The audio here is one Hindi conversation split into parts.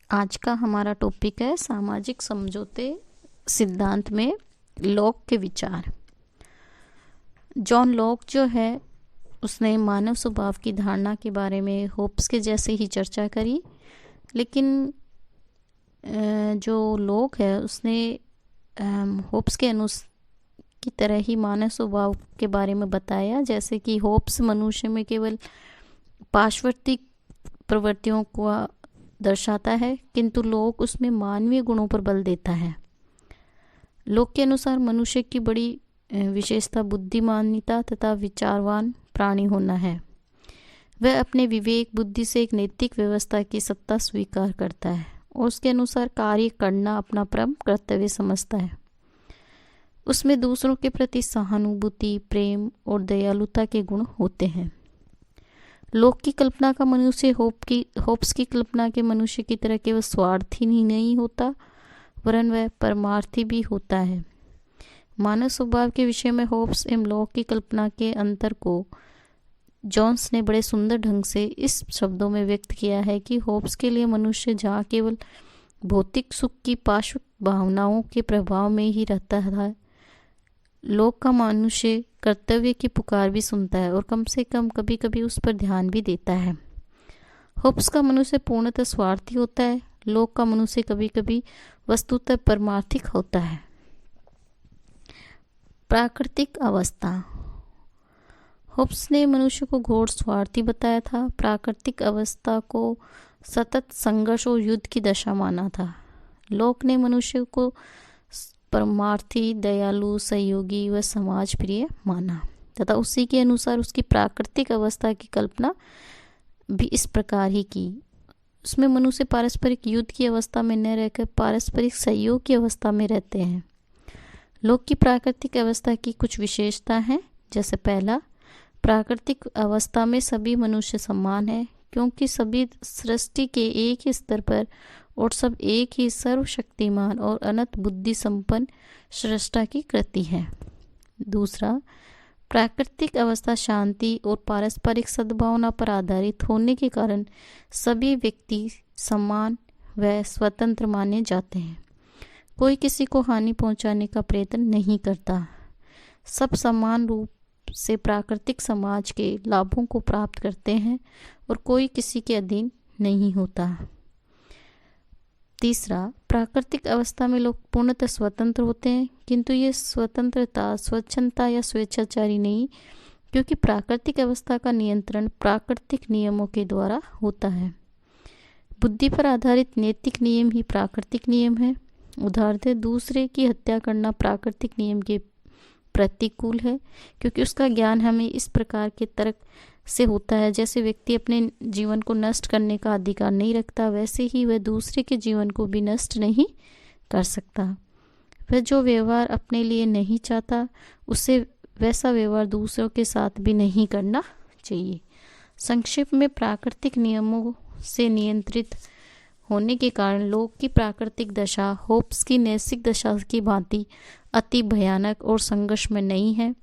आज का हमारा टॉपिक है सामाजिक समझौते सिद्धांत में लॉक के विचार। जॉन लॉक जो है उसने मानव स्वभाव की धारणा के बारे में होब्स के जैसे ही चर्चा करी, लेकिन जो लॉक है उसने होब्स के की तरह ही मानव स्वभाव के बारे में बताया। जैसे कि होब्स मनुष्य में केवल पार्श्ववर्ती प्रवृत्तियों को दर्शाता है, किंतु लॉक उसमें मानवीय गुणों पर बल देता है। लॉक के अनुसार मनुष्य की बड़ी विशेषता बुद्धिमानिता तथा विचारवान प्राणी होना है। वह अपने विवेक बुद्धि से एक नैतिक व्यवस्था की सत्ता स्वीकार करता है और उसके अनुसार कार्य करना अपना परम कर्तव्य समझता है। उसमें दूसरों के प्रति सहानुभूति, प्रेम और दयालुता के गुण होते हैं। लॉक की कल्पना का मनुष्य होब्स की कल्पना के मनुष्य की तरह केवल स्वार्थी ही नहीं होता, वरन वह परमार्थी भी होता है। मानव स्वभाव के विषय में होब्स एवं लॉक की कल्पना के अंतर को जॉन्स ने बड़े सुंदर ढंग से इस शब्दों में व्यक्त किया है कि होब्स के लिए मनुष्य जहाँ केवल भौतिक सुख की पार्श्व भावनाओं के प्रभाव में ही रहता था, लॉक का मनुष्य कर्तव्य की पुकार भी सुनता है और कम से कम कभी कभी उस पर ध्यान भी देता है। होब्स का मनुष्य पूर्णतः स्वार्थी होता है, लॉक का मनुष्य कभी कभी वस्तुतः परमार्थिक होता है। प्राकृतिक अवस्था। होब्स ने मनुष्य को घोर स्वार्थी बताया था। प्राकृतिक अवस्था को सतत संघर्ष और युद्ध की दशा माना था। लॉक ने मनुष्य को परमार्थी, दयालु, सहयोगी व समाज प्रिय माना तथा उसी के अनुसार उसकी प्राकृतिक अवस्था की कल्पना भी इस प्रकार ही की। उसमें मनुष्य पारस्परिक युद्ध की अवस्था में न रहकर पारस्परिक सहयोग की अवस्था में रहते हैं। लॉक की प्राकृतिक अवस्था की कुछ विशेषता हैं। जैसे पहला, प्राकृतिक अवस्था में सभी मनुष्य समान है, क्योंकि सभी सृष्टि के एक ही स्तर पर और सब एक ही सर्वशक्तिमान और अनंत बुद्धि संपन्न सृष्टा की कृति है। दूसरा, प्राकृतिक अवस्था शांति और पारस्परिक सद्भावना पर आधारित होने के कारण सभी व्यक्ति समान व स्वतंत्र माने जाते हैं। कोई किसी को हानि पहुंचाने का प्रयत्न नहीं करता। सब समान रूप से प्राकृतिक समाज के लाभों को प्राप्त करते हैं और कोई किसी के अधीन नहीं होता। तीसरा, प्राकृतिक अवस्था में लोग पूर्णतः स्वतंत्र होते हैं, किंतु ये स्वतंत्रता स्वच्छंदता या स्वेच्छाचारी नहीं, क्योंकि प्राकृतिक अवस्था का नियंत्रण प्राकृतिक नियमों के द्वारा होता है। बुद्धि पर आधारित नैतिक नियम ही प्राकृतिक नियम है। उदाहरण, दूसरे की हत्या करना प्राकृतिक नियम के प्रतिकूल है, क्योंकि उसका ज्ञान हमें इस प्रकार के तर्क से होता है जैसे व्यक्ति अपने जीवन को नष्ट करने का अधिकार नहीं रखता, वैसे ही वह दूसरे के जीवन को भी नष्ट नहीं कर सकता। वह जो व्यवहार अपने लिए नहीं चाहता, उसे वैसा व्यवहार दूसरों के साथ भी नहीं करना चाहिए। संक्षेप में, प्राकृतिक नियमों से नियंत्रित होने के कारण लोक की प्राकृतिक दशा होब्स की नैतिक दशा की भांति अति भयानक और संघर्ष में नहीं है।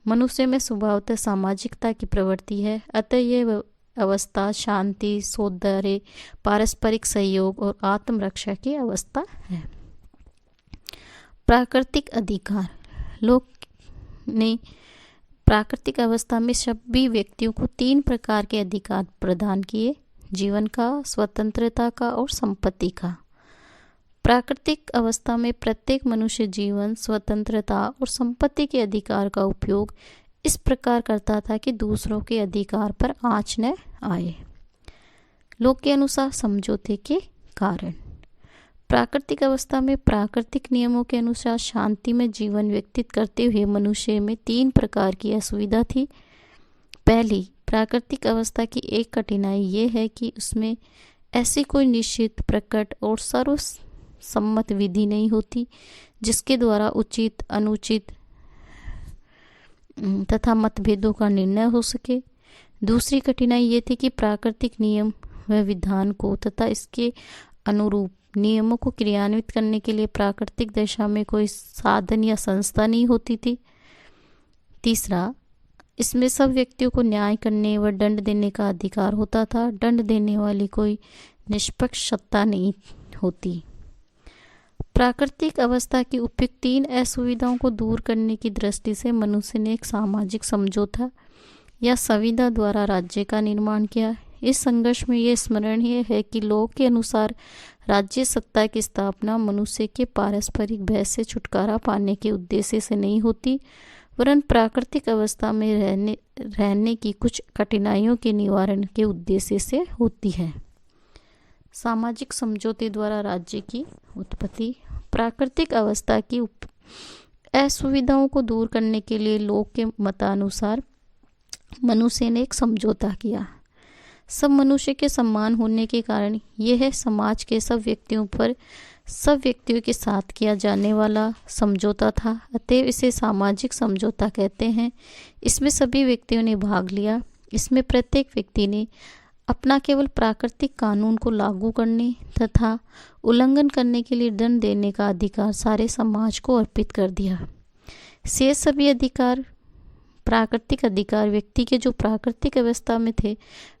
मनुष्य में स्वभावतः सामाजिकता की प्रवृत्ति है, अतः यह अवस्था शांति, सौंदर्य, पारस्परिक सहयोग और आत्मरक्षा की अवस्था है। प्राकृतिक अधिकार। लोक ने प्राकृतिक अवस्था में सभी व्यक्तियों को 3 प्रकार के अधिकार प्रदान किए: जीवन का, स्वतंत्रता का और संपत्ति का। प्राकृतिक अवस्था में प्रत्येक मनुष्य जीवन, स्वतंत्रता और संपत्ति के अधिकार का उपयोग इस प्रकार करता था कि दूसरों के अधिकार पर आँच न आए। लोक के अनुसार समझौते के कारण। प्राकृतिक अवस्था में प्राकृतिक नियमों के अनुसार शांति में जीवन व्यतीत करते हुए मनुष्य में 3 प्रकार की असुविधा थी। पहली, प्राकृतिक अवस्था की एक कठिनाई ये है कि उसमें ऐसी कोई निश्चित, प्रकट और सर्वसम्मत विधि नहीं होती जिसके द्वारा उचित, अनुचित तथा मतभेदों का निर्णय हो सके। दूसरी कठिनाई ये थी कि प्राकृतिक नियम व विधान को तथा इसके अनुरूप नियमों को क्रियान्वित करने के लिए प्राकृतिक दशा में कोई साधन या संस्था नहीं होती थी। तीसरा, इसमें सब व्यक्तियों को न्याय करने व दंड देने का अधिकार होता था। दंड देने वाली कोई निष्पक्ष सत्ता नहीं होती। प्राकृतिक अवस्था की उपयुक्त 3 असुविधाओं को दूर करने की दृष्टि से मनुष्य ने एक सामाजिक समझौता या संविदा द्वारा राज्य का निर्माण किया। इस संघर्ष में यह स्मरणीय है कि लोक के अनुसार राज्य सत्ता की स्थापना मनुष्य के पारस्परिक भय से छुटकारा पाने के उद्देश्य से नहीं होती, वरन प्राकृतिक अवस्था में रहने की कुछ कठिनाइयों के निवारण के उद्देश्य से होती है। सामाजिक समझौते द्वारा राज्य की उत्पत्ति। प्राकृतिक अवस्था की असुविधाओं को दूर करने के लिए लोक के मतानुसार मनुष्य ने एक समझौता किया। सब मनुष्य के समान होने के कारण यह समाज के सब व्यक्तियों के साथ किया जाने वाला समझौता था, अतएव इसे सामाजिक समझौता कहते हैं। इसमें सभी व्यक्तियों ने भाग लिया। इसमें प्रत्येक व्यक्ति ने अपना केवल प्राकृतिक कानून को लागू करने तथा उल्लंघन करने के लिए दंड देने का अधिकार सारे समाज को अर्पित कर दिया। शेष सभी अधिकार, प्राकृतिक अधिकार व्यक्ति के जो प्राकृतिक अवस्था में थे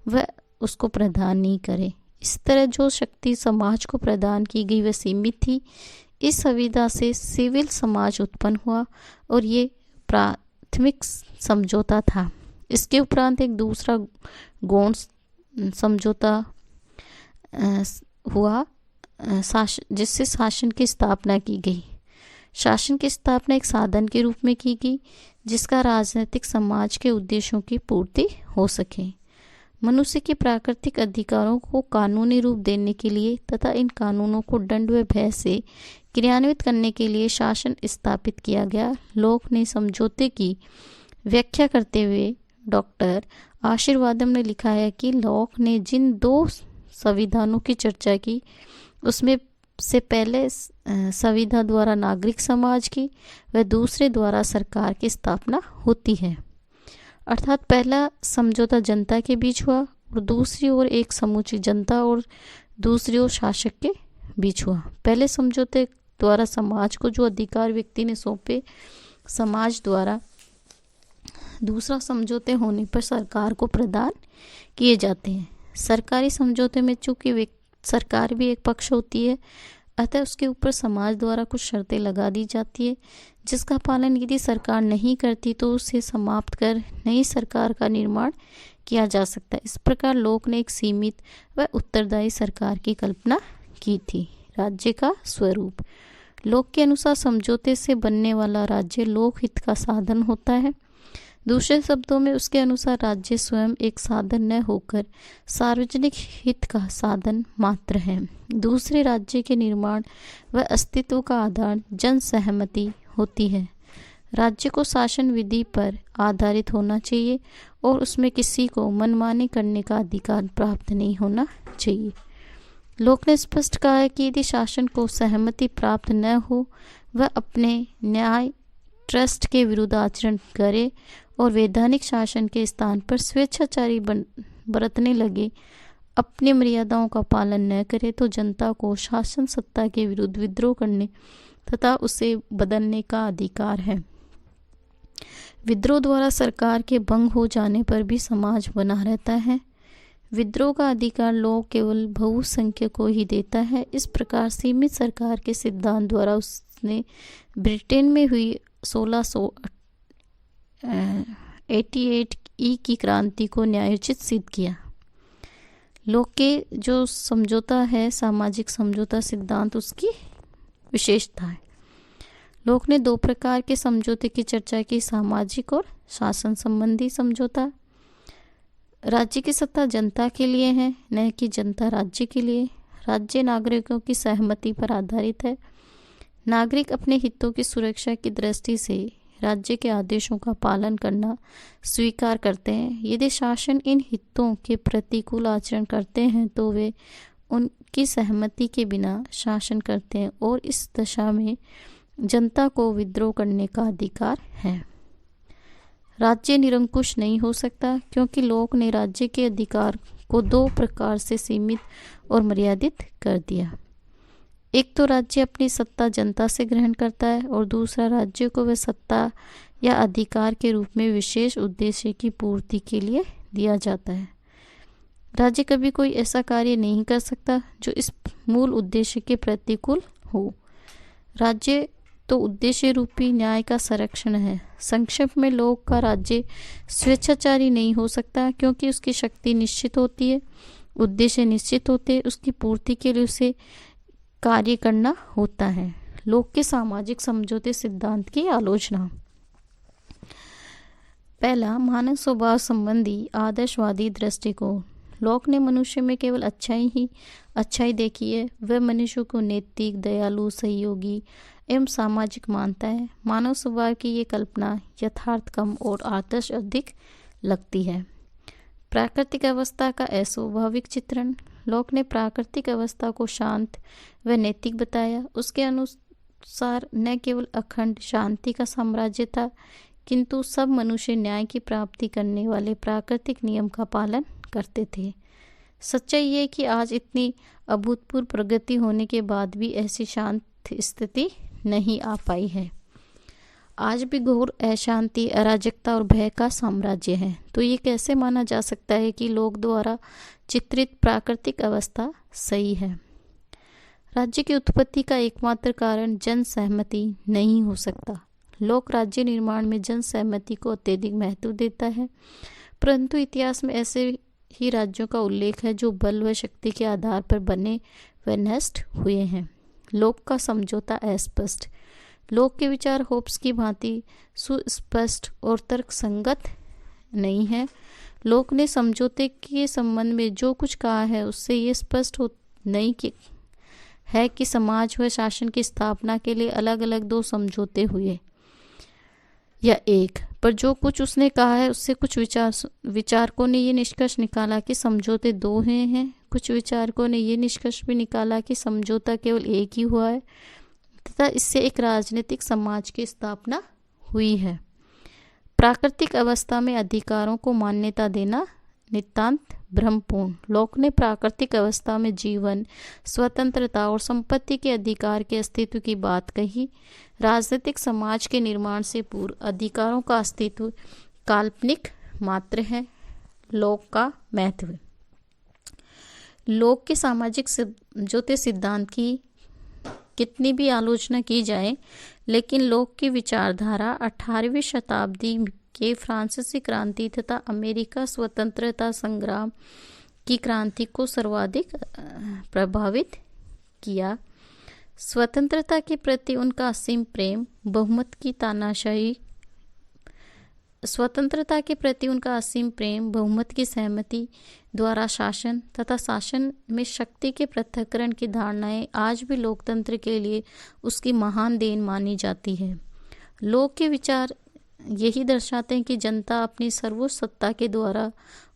वह उसको प्रदान नहीं करे। इस तरह जो शक्ति समाज को प्रदान की गई वह सीमित थी। इस संविदा से सिविल समाज उत्पन्न हुआ और ये प्राथमिक समझौता था। इसके उपरांत एक दूसरा गौण समझौता हुआ जिससे शासन की स्थापना की गई। शासन की स्थापना एक साधन के रूप में की गई जिसका राजनीतिक समाज के उद्देश्यों की पूर्ति हो सके। मनुष्य के प्राकृतिक अधिकारों को कानूनी रूप देने के लिए तथा इन कानूनों को दंड व भय से क्रियान्वित करने के लिए शासन स्थापित किया गया। लोक ने समझौते की व्याख्या करते हुए डॉक्टर आशीर्वादम ने लिखा है कि लोक ने जिन 2 संविधानों की चर्चा की उसमें से पहले संविधा द्वारा नागरिक समाज की व दूसरे द्वारा सरकार की स्थापना होती है। अर्थात पहला समझौता जनता के बीच हुआ और दूसरी ओर एक समूची जनता और दूसरी ओर शासक के बीच हुआ। पहले समझौते द्वारा समाज को जो अधिकार व्यक्ति ने सौंपे समाज द्वारा दूसरा समझौते होने पर सरकार को प्रदान किए जाते हैं। सरकारी समझौते में चूंकि सरकार भी एक पक्ष होती है, अतः उसके ऊपर समाज द्वारा कुछ शर्तें लगा दी जाती है जिसका पालन यदि सरकार नहीं करती तो उसे समाप्त कर नई सरकार का निर्माण किया जा सकता है। इस प्रकार लोक ने एक सीमित व उत्तरदायी सरकार की कल्पना की थी। राज्य का स्वरूप। लोक के अनुसार समझौते से बनने वाला राज्य लोकहित का साधन होता है। दूसरे शब्दों में उसके अनुसार राज्य स्वयं एक साधन न होकर सार्वजनिक हित का साधन मात्र है। दूसरे राज्य के निर्माण व अस्तित्व का आधार जन सहमति होती है। राज्य को शासन विधि पर आधारित होना चाहिए और उसमें किसी को मनमानी करने का अधिकार प्राप्त नहीं होना चाहिए। लोक ने स्पष्ट कहा है कि यदि शासन को सहमति प्राप्त न हो वह अपने न्याय ट्रस्ट के विरुद्ध आचरण करे और वैधानिक शासन के स्थान पर स्वेच्छाचारी बरतने लगे, अपनी मर्यादाओं का पालन न करे तो जनता को शासन सत्ता के विरुद्ध विद्रोह करने तथा उसे बदलने का अधिकार है। विद्रोह द्वारा सरकार के भंग हो जाने पर भी समाज बना रहता है। विद्रोह का अधिकार लोक केवल बहुसंख्यक को ही देता है। इस प्रकार सीमित सरकार के सिद्धांत द्वारा उसने ब्रिटेन में हुई 1688 की क्रांति को न्यायोचित सिद्ध किया। लोक के जो समझौता है, सामाजिक समझौता सिद्धांत, उसकी विशेषता है। लोक ने 2 प्रकार के समझौते की चर्चा की, सामाजिक और शासन संबंधी समझौता। राज्य की सत्ता जनता के लिए है, न कि जनता राज्य के लिए। राज्य नागरिकों की सहमति पर आधारित है। नागरिक अपने हितों की सुरक्षा की दृष्टि से राज्य के आदेशों का पालन करना स्वीकार करते हैं। यदि शासन इन हितों के प्रतिकूल आचरण करते हैं तो वे उनकी सहमति के बिना शासन करते हैं और इस दशा में जनता को विद्रोह करने का अधिकार है। राज्य निरंकुश नहीं हो सकता क्योंकि लोक ने राज्य के अधिकार को 2 प्रकार से सीमित और मर्यादित कर दिया। एक तो राज्य अपनी सत्ता जनता से ग्रहण करता है और दूसरा राज्य को वह सत्ता या अधिकार के रूप में विशेष उद्देश्य की पूर्ति के लिए दिया जाता है। राज्य कभी कोई ऐसा कार्य नहीं कर सकता जो इस मूल उद्देश्य के प्रतिकूल हो। राज्य तो उद्देश्य रूपी न्याय का संरक्षण है। संक्षेप में, लोक का राज्य स्वेच्छाचारी नहीं हो सकता, क्योंकि उसकी शक्ति निश्चित होती है, उद्देश्य निश्चित होते हैं, उसकी पूर्ति के लिए उसे कार्य करना होता है। लोक के सामाजिक समझौते सिद्धांत की आलोचना। पहला, मानव स्वभाव संबंधी आदर्शवादी दृष्टिकोण। लोक ने मनुष्य में केवल अच्छाई देखी है। वह मनुष्य को नैतिक, दयालु, सहयोगी एवं सामाजिक मानता है। मानव स्वभाव की ये कल्पना यथार्थ कम और आदर्श अधिक लगती है। प्राकृतिक अवस्था का अस्वाभाविक चित्रण। लोक ने प्राकृतिक अवस्था को शांत व नैतिक बताया। उसके अनुसार न केवल अखंड शांति का साम्राज्य था, किंतु सब मनुष्य न्याय की प्राप्ति करने वाले प्राकृतिक नियम का पालन करते थे। सच्चाई ये कि आज इतनी अभूतपूर्व प्रगति होने के बाद भी ऐसी शांत स्थिति नहीं आ पाई है। आज भी घोर अशांति, अराजकता और भय का साम्राज्य है। तो ये कैसे माना जा सकता है कि लोक द्वारा चित्रित प्राकृतिक अवस्था सही है? राज्य की उत्पत्ति का एकमात्र कारण जन सहमति नहीं हो सकता। लोक राज्य निर्माण में जन सहमति को अत्यधिक महत्व देता है, परंतु इतिहास में ऐसे ही राज्यों का उल्लेख है जो बल व शक्ति के आधार पर बने व नष्ट हुए हैं। लोक का समझौता अस्पष्ट। लोक के विचार होब्स की भांति सुस्पष्ट और तर्कसंगत नहीं है। लोक ने समझौते के संबंध में जो कुछ कहा है उससे ये स्पष्ट नहीं है कि समाज व शासन की स्थापना के लिए अलग अलग दो समझौते हुए या एक, पर जो कुछ उसने कहा है उससे कुछ विचारकों ने ये निष्कर्ष निकाला कि समझौते दो हुए हैं। कुछ विचारकों ने ये निष्कर्ष भी निकाला कि समझौता केवल एक ही हुआ है तथा इससे एक राजनीतिक समाज की स्थापना हुई है। प्राकृतिक अवस्था में अधिकारों को मान्यता देना नितांत भ्रमपूर्ण। लोक ने प्राकृतिक अवस्था में जीवन, स्वतंत्रता और संपत्ति के अधिकार के अस्तित्व की बात कही। राजनीतिक समाज के निर्माण से पूर्व अधिकारों का अस्तित्व काल्पनिक मात्र है। लोक का महत्व। लोक के सामाजिक समझौते सिद्धांत की कितनी भी आलोचना की जाए, लेकिन लोक की विचारधारा 18वीं शताब्दी के फ्रांसीसी क्रांति तथा अमेरिका स्वतंत्रता संग्राम की क्रांति को सर्वाधिक प्रभावित किया। स्वतंत्रता के प्रति उनका असीम प्रेम, बहुमत की सहमति द्वारा शासन तथा शासन में शक्ति के पृथक्करण की धारणाएं आज भी लोकतंत्र के लिए उसकी महान देन मानी जाती है। लोक के विचार यही दर्शाते हैं कि जनता अपनी सर्वोच्च सत्ता के द्वारा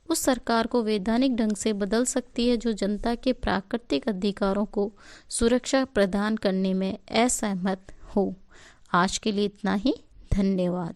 उस सरकार को वैधानिक ढंग से बदल सकती है जो जनता के प्राकृतिक अधिकारों को सुरक्षा प्रदान करने में असहमत हो। आज के लिए इतना ही। धन्यवाद।